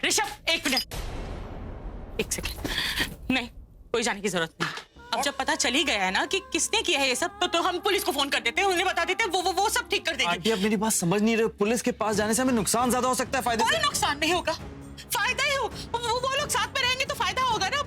ऋषभ एक मिनट, एक सेकंड, नहीं कोई जाने की जरूरत नहीं। अब जब पता चली गया है ना कि किसने किया है ये सब, तो हम पुलिस को फोन कर देते हैं, उन्हें बता देते हैं, वो सब ठीक कर देंगे। आंटी आप मेरी बात समझ नहीं रहे हो, पुलिस के पास जाने से हमें नुकसान ज्यादा हो सकता है, फायदे कोई नुकसान नहीं होगा, फायदा ही हो। वो लोग साथ में रहेंगे तो फायदा होगा ना,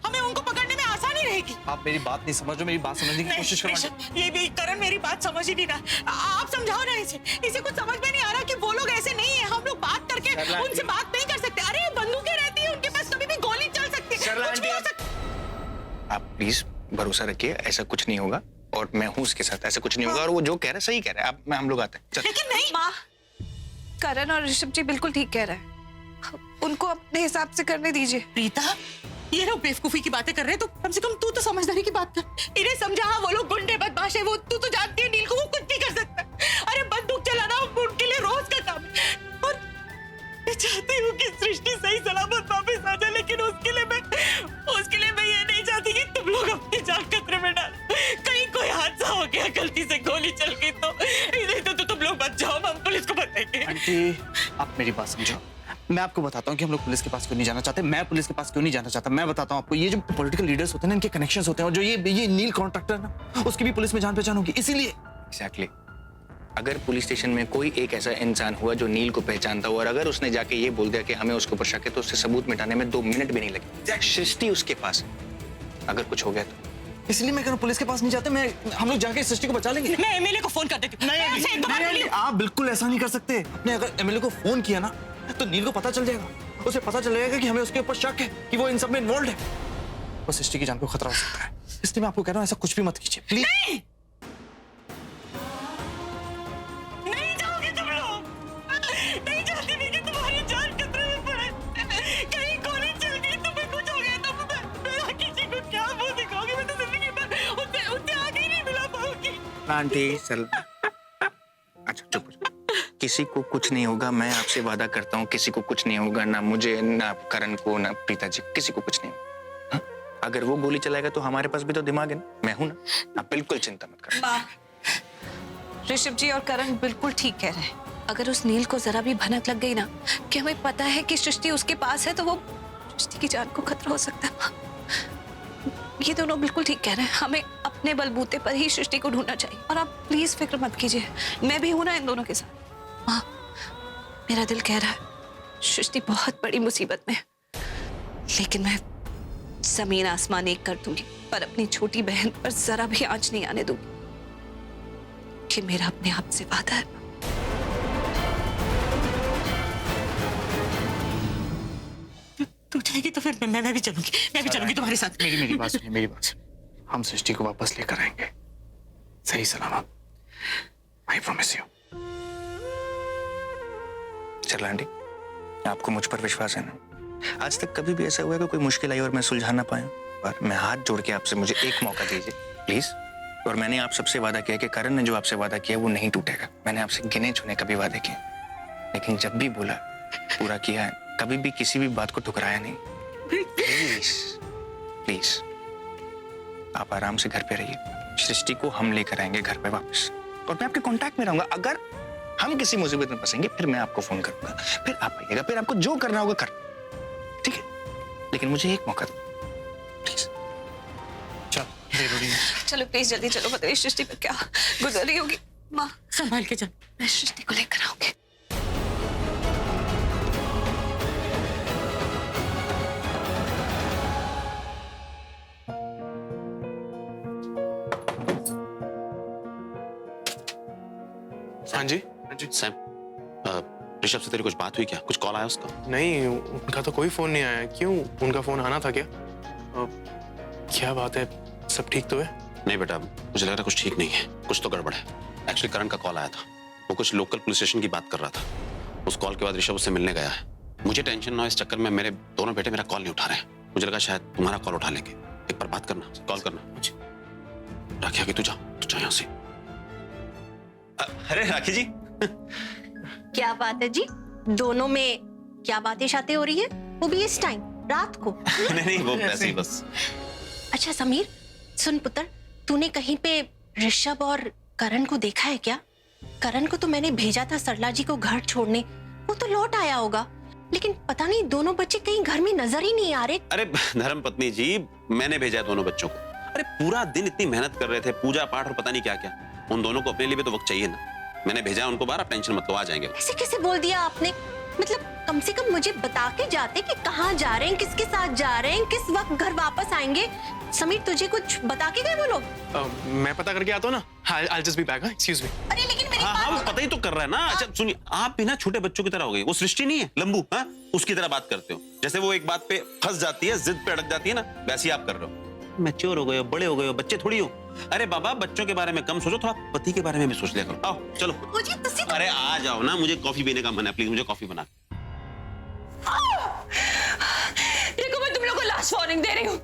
हमें उनको पकड़ने में आसानी रहेगी। आप मेरी बात नहीं समझ रहे, मेरी बात समझने की कोशिश करो। ये भी करण मेरी बात समझ ही नहीं रहा, आप समझाओ ना इसे कुछ समझ में नहीं आ रहा कि वो लोग ऐसे नहीं है, हम लोग बात करके उनसे बात नहीं कर सकते। अरे बंदूकें रहती है उनके पास, कभी भी गोली चल सकती है, कुछ भी हो सकता। आप प्लीज भरोसा रखिए, ऐसा कुछ नहीं होगा और मैं हूँ उसके साथ, ऐसा कुछ नहीं होगा और वो जो कह रहा है सही कह रहा है। हम लोग आते हैं। लेकिन नहीं माँ, करण और ऋषभ जी बिल्कुल ठीक कह रहे हैं, उनको अपने हिसाब से करने दीजिए। प्रीता, ये लोग बेवकूफी की बातें कर रहे हैं, तो कम से कम तू तो समझदारी की बात कर, इन्हें समझा। वो लोग गुंडे बदमाश है, वो तू तो जानती है नील को, वो कुछ नहीं कर सकता। अरे बंदूक चलाना उनके लिए रोज का काम है, और मैं चाहती हूँ कि सृष्टि सही सलामत वापस आ जाए, लेकिन उसके लिए मैं ये नहीं चाहती कि तुम लोग अपनी जान खतरे में डालो। कहीं कोई हादसा हो गया, गलती से गोली चल गई तो तुम लोग बच जाओ, हम पुलिस को बताएंगे। आंटी आप मेरी बात समझो, मैं आपको बताता हूँ कि हम लोग पुलिस के पास क्यों नहीं जाना चाहते, मैं पुलिस के पास क्यों नहीं जाना चाहता। मैं बताता हूँ आपको, ये जो पॉलिटिकल लीडर्स होते हैं ना, इनके कनेक्शंस होते हैं, और जो ये नील कॉन्ट्रैक्टर ना, उसकी भी पुलिस में जान पहचान होगी, इसीलिए। एग्जैक्टली। अगर पुलिस स्टेशन में कोई एक ऐसा इंसान हुआ जो नील को पहचानता हो और अगर उसने जाके ये बोल दिया कि हमें उसके ऊपर शक है, तो उससे सबूत मिटाने में 2 मिनट भी नहीं लगे। सृष्टि उसके पास है, अगर कुछ हो गया तो। इसलिए मैं कह रहा हूँ पुलिस के पास नहीं जाते, हम लोग जाके सृष्टि को बचा लेंगे। मैं एमएलए को फोन कर देती हूँ। नहीं, आप बिल्कुल ऐसा नहीं कर सकते। आपने अगर एमएलए को फोन किया ना, तो नील को पता चल जाएगा, उसे पता चल जाएगा कि हमें उसके ऊपर शक है, कि वो इन सब में इन्वॉल्व है, और सृष्टि की जान को खतरा हो सकता है। इसलिए मैं आपको कह रहा हूँ ऐसा कुछ भी मत कीजिए, प्लीज। नहीं जाओगे तुम लोग, नहीं चाहती मैं कि तुम्हारी जान खतरे में पड़े। कहीं गोली चल गई, तुम्हें कुछ हो गया तो मेरा किसी को क्या मुंह दिखाओगे? मैं तो जिंदगी भर उनसे आगे ही नहीं मिला पाऊंगी। आंटी चल, अच्छा चुप। किसी को कुछ नहीं होगा, मैं आपसे वादा करता हूँ, किसी को कुछ नहीं होगा, ना मुझे, ना करण को, ना प्रीता जी, किसी को कुछ नहीं होगा। अगर वो गोली चलाएगा तो हमारे पास भी तो दिमाग है ना, मैं हूं ना। आप बिल्कुल चिंता मत करो। माँ, ऋषभ जी और करण बिल्कुल ठीक कह रहे हैं। अगर उस नील को जरा भी भनक लग गई ना कि हमें पता है कि सृष्टि उसके पास है, तो वो सृष्टि की जान को खतरा हो सकता है। ये दोनों बिल्कुल ठीक कह रहे हैं, हमें अपने बलबूते पर ही सृष्टि को ढूंढना चाहिए। और आप प्लीज फिक्र मत कीजिए, मैं भी हूं ना इन दोनों के साथ। माँ, मेरा दिल कह रहा है सृष्टि बहुत बड़ी मुसीबत में है, लेकिन मैं जमीन आसमान एक कर दूंगी, पर अपनी छोटी बहन पर जरा भी आंच नहीं आने दूंगी, कि मेरा अपने आप से वादा है। तू जाएगी तो फिर मैं भी चलूंगी तुम्हारे साथ। मेरी बात सुनिए, मेरी बात सुनिए। हम सृष्टि को वापस लेकर आएंगे, सही सलामत, आई प्रॉमिस यू। चल आंटी, आपको मुझ पर विश्वास है ना? आज तक कभी भी ऐसा हुआ है कि कोई मुश्किल आई और मैं सुलझा ना पाया? पर मैं हाथ जोड़ के आपसे, मुझे एक मौका दीजिए प्लीज। और मैंने आप सबसे वादा किया कि करण ने जो आपसे वादा किया वो नहीं टूटेगा। मैंने आपसे गिने चुने कभी वादे किए, लेकिन जब भी बोला पूरा किया है, कभी भी किसी भी बात को ठुकराया नहीं। प्लीज प्लीज आप आराम से घर पे रहिए, सृष्टि को हम लेकर आएंगे घर पे वापस, और मैं आपके कांटेक्ट में रहूंगा। अगर हम किसी मुसीबत में फंसेंगे फिर मैं आपको फोन करूंगा, फिर आप आइएगा, फिर आपको जो करना होगा कर, ठीक है? लेकिन मुझे एक मौका दो प्लीज। चलो प्लीज जल्दी चलो, पता नहीं सृष्टि पर क्या गुजर रही होगी। माँ संभाल के चल। मैं सृष्टि को लेकर आऊंगी। हाँ जी सैम, ऋषभ से तेरी कुछ बात हुई क्या? कुछ कॉल आया उसका? नहीं, उनका तो कोई फोन नहीं आया। क्यों, उनका फोन आना था क्या? क्या बात है, सब ठीक तो है? नहीं बेटा, मुझे लग रहा है कुछ ठीक नहीं है, कुछ तो गड़बड़ है। एक्चुअली करण का कॉल आया था, वो कुछ लोकल पुलिस स्टेशन की बात कर रहा था। उस कॉल के बाद ऋषभ उससे मिलने गया है। मुझे टेंशन ना हो, इस चक्कर में मेरे दोनों बेटे मेरा कॉल नहीं उठा रहे हैं। मुझे लगा शायद तुम्हारा कॉल उठा लेंगे। एक बार बात करना, कॉल करना। राखी आगे तू जा यहाँ से। अरे राखी जी क्या बात है जी, दोनों में क्या बातें शातें हो रही है, वो भी इस टाइम रात को? नहीं वो ऐसे ही बस। अच्छा समीर, सुन पुत्र, तूने कहीं पे ऋषभ और करण को देखा है क्या? करण को तो मैंने भेजा था सरला जी को घर छोड़ने, वो तो लौट आया होगा। लेकिन पता नहीं दोनों बच्चे कहीं घर में नजर ही नहीं आ रहे। अरे धर्म पत्नी जी, मैंने भेजा है दोनों बच्चों को। अरे पूरा दिन इतनी मेहनत कर रहे थे, पूजा पाठ और पता नहीं क्या क्या। उन दोनों को अपने लिए भी तो वक्त चाहिए ना। मैंने भेजा उनको बाहर, आप टेंशन मत लो, आ जाएंगे। ऐसे कैसे बोल दिया आपने? मतलब कम से कम मुझे बता के जाते कि कहाँ जा रहे हैं, किसके साथ जा रहे हैं, किस वक्त घर वापस आएंगे। समीर तुझे कुछ बता के गए वो लोग? मैं पता करके आता हूँ ना। I'll just be back, excuse me। अरे लेकिन मेरी हाँ बात हाँ, वो पता ही तो कर रहा है ना। अच्छा सुनिए, आप भी ना छोटे बच्चों की तरह हो गई। वो सृष्टि नहीं है लंबू, हाँ उसकी तरह बात करते हो। जैसे वो एक बात पे फंस जाती है, जिद पे अड़क जाती है ना, वैसे ही आप कर रहे हो। मैच्योर हो गए हो, बड़े हो गए हो, बच्चे थोड़ी हो। अरे बाबा, बच्चों के बारे में कम सोचो, थोड़ा पति के बारे में भी सोच लिया करो। आओ चलो। मुझे तुसी तो अरे आ जाओ ना, मुझे कॉफी पीने का मन है, प्लीज मुझे कॉफी बना। देखो मैं तुम लोगों को लास्ट वार्निंग दे रही हूँ,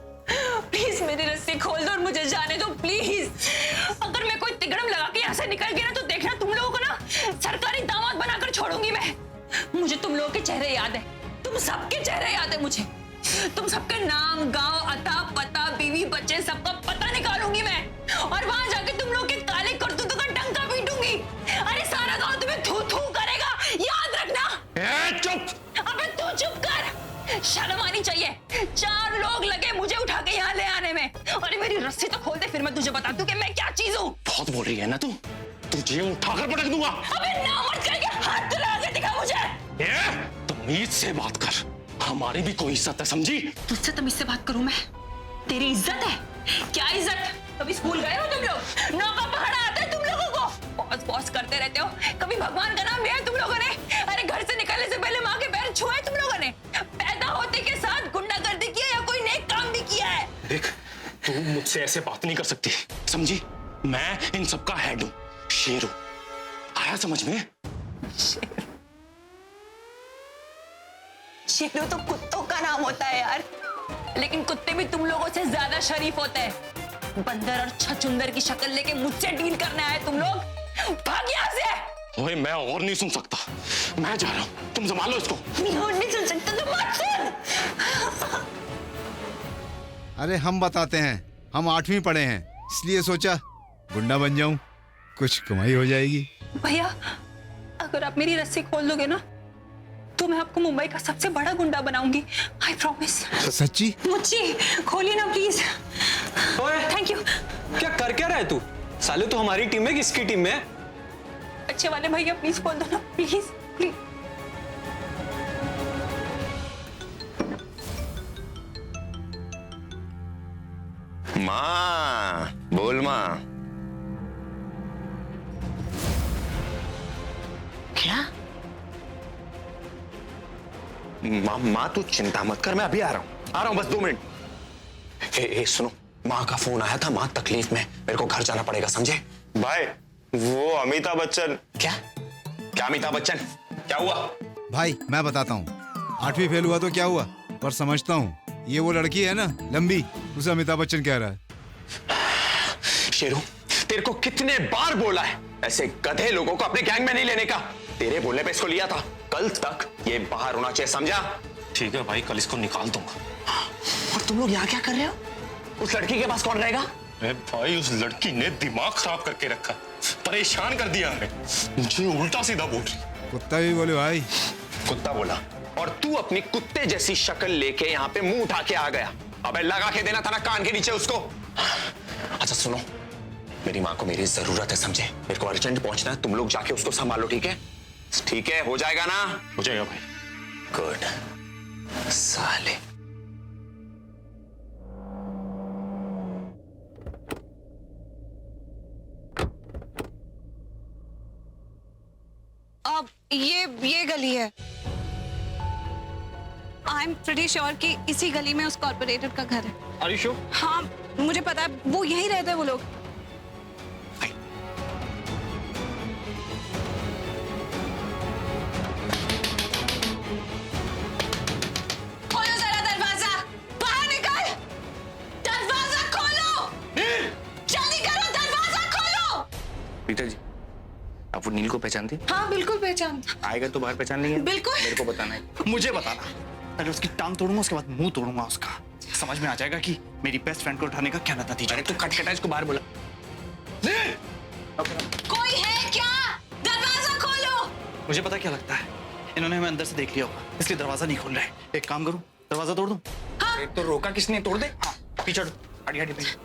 प्लीज मेरी रस्सी खोल दो और मुझे जाने दो प्लीज। अगर मैं कोई तिगड़म लगा के यहाँ से निकल गया ना तो देखना तुम लोगों को ना सरकारी दामाद बनाकर छोड़ूंगी मैं। मुझे तुम लोगों के चेहरे याद है, तुम सबके चेहरे याद है मुझे। तुम सबके नाम, गांव, अता पता, बीवी बच्चे सबका पता निकालूंगी मैं, और वहां जाके तुम लोग के काले करतूतों का डंका पीटूंगी। अरे सारा गांव तुम्हें थू थू करेगा, याद रखना। चुप। अबे तू चुप कर, शर्म आनी चाहिए। 4 लोग लगे मुझे उठा के यहाँ ले आने में। अरे मेरी रस्सी तो खोल दे, फिर मैं तुझे बता दूं कि मैं क्या चीज हूँ। बहुत बोल रही है ना तू, तुझे उठाकर पटक दूंगा। अबे ना मत करके हाथ तो लगा के दिखा मुझे। तमीज से बात कर, हमारी भी कोई इज्जत है, समझी? तुझसे तमीज से बात करूं मैं? तेरी इज्जत है? क्या इज्जत? कभी स्कूल गए हो तुम लोग? नौका पकड़ा आता है तुम लोगों को? बॉस बॉस करते रहते हो, कभी भगवान का नाम लिया है तुम लोगों ने? अरे घर से निकलने से पहले माँ के पैर छुए तुम लोगों ने? पैदा होते के साथ गुंडागर्दी की है या कोई नेक काम भी किया है? देख, तू मुझसे ऐसे बात नहीं कर सकती, समझी? मैं इन सबका हेड हूँ, शेर हूँ। आया समझ में? शेरू तो कुत्तों का नाम होता है यार, लेकिन कुत्ते भी तुम लोगों से ज्यादा शरीफ होते हैं। बंदर और छछुंदर की शक्ल लेके मुझसे डील करने आए तुम लोग। भाग यहाँ से। ओए मैं और नहीं सुन सकता, मैं जा रहा हूँ, तुम संभालो इसको। नहीं और नहीं सुन सकता तो मत सुन। अरे हम बताते हैं, हम 8वीं पढ़े हैं, इसलिए सोचा गुंडा बन जाऊं, कुछ कमाई हो जाएगी। भैया अगर आप मेरी रस्सी खोल दोगे ना तो मैं आपको मुंबई का सबसे बड़ा गुंडा बनाऊंगी, आई प्रॉमिस। सच्ची? मुझे खोलिए ना प्लीज। Thank you. क्या कर क्या रहा है तू? साले तो हमारी टीम में, किसकी टीम में? अच्छे वाले भैया प्लीज खोल दो ना, प्लीज प्लीज। माँ, बोल माँ। क्या? माँ तू चिंता मत कर, मैं अभी आ रहा हूँ, बस 2 मिनट। ए सुनो, माँ का फोन आया था, माँ तकलीफ में, मेरे को घर जाना पड़ेगा, समझे? भाई वो अमिताभ बच्चन। क्या अमिताभ बच्चन? क्या हुआ? भाई मैं बताता हूँ, 8वीं फेल हुआ तो क्या हुआ, पर समझता हूँ ये वो लड़की है ना लंबी, उसे अमिताभ बच्चन कह रहा है। शेरू, तेरे को कितने बार बोला है ऐसे गधे लोगों को अपने गैंग में नहीं लेने का? तेरे बोलने पे इसको लिया था, कल तक ये बाहर होना चाहिए, समझा? ठीक है भाई, कल इसको निकाल दूंगा। और तुम लोग यहाँ क्या कर रहे हो? उस लड़की के पास कौन रहेगा? अरे भाई उस लड़की ने दिमाग खराब करके रखा, परेशान कर दिया हमें, मुझे उल्टा सीधा बोल रही। कुत्ता भी बोले भाई। कुत्ता बोला और तू अपनी कुत्ते जैसी शक्ल लेके यहाँ पे मुंह उठा के आ गया। अबे लगा के देना था ना कान के नीचे उसको। अच्छा सुनो, मेरी माँ को मेरी जरूरत है, समझे? मेरे को अर्जेंट पहुंचना है, तुम लोग जाके उसको संभालो, ठीक है? ठीक है, हो जाएगा ना? हो जाएगा भाई। गुड साले। अब ये गली है। आई एम प्रीटी श्योर कि इसी गली में उस कॉर्पोरेटर का घर है। Are you sure? हाँ मुझे पता है, वो यहीं रहते हैं वो लोग। खोलो जरा दरवाजा, बाहर निकल, दरवाजा खोलो, जल्दी करो, दरवाजा खोलो। पीटर जी, आप वो नील को पहचानते हैं? हाँ बिल्कुल पहचानता। आएगा तो बाहर पहचान लेंगे। बिल्कुल। मेरे को बताना है। मुझे बताना, पहले उसकी टांग तोड़ूंगा, उसके बाद मुंह तोड़ूंगा उसका। समझ में आ जाएगा कि मेरी बेस्ट फ्रेंड को उठाने का क्या नतीजा। अरे तू कट इसको बाहर बोला। कोई है क्या? दरवाजा खोलो। मुझे पता क्या लगता है, इन्होंने हमें अंदर से देख लिया होगा, इसलिए दरवाजा नहीं खोल रहा है। एक काम करूं, दरवाजा तोड़ दूं? तो रोका किसने? तोड़ दे। हाँ, पीछे हटो, हटी हटी पीछे।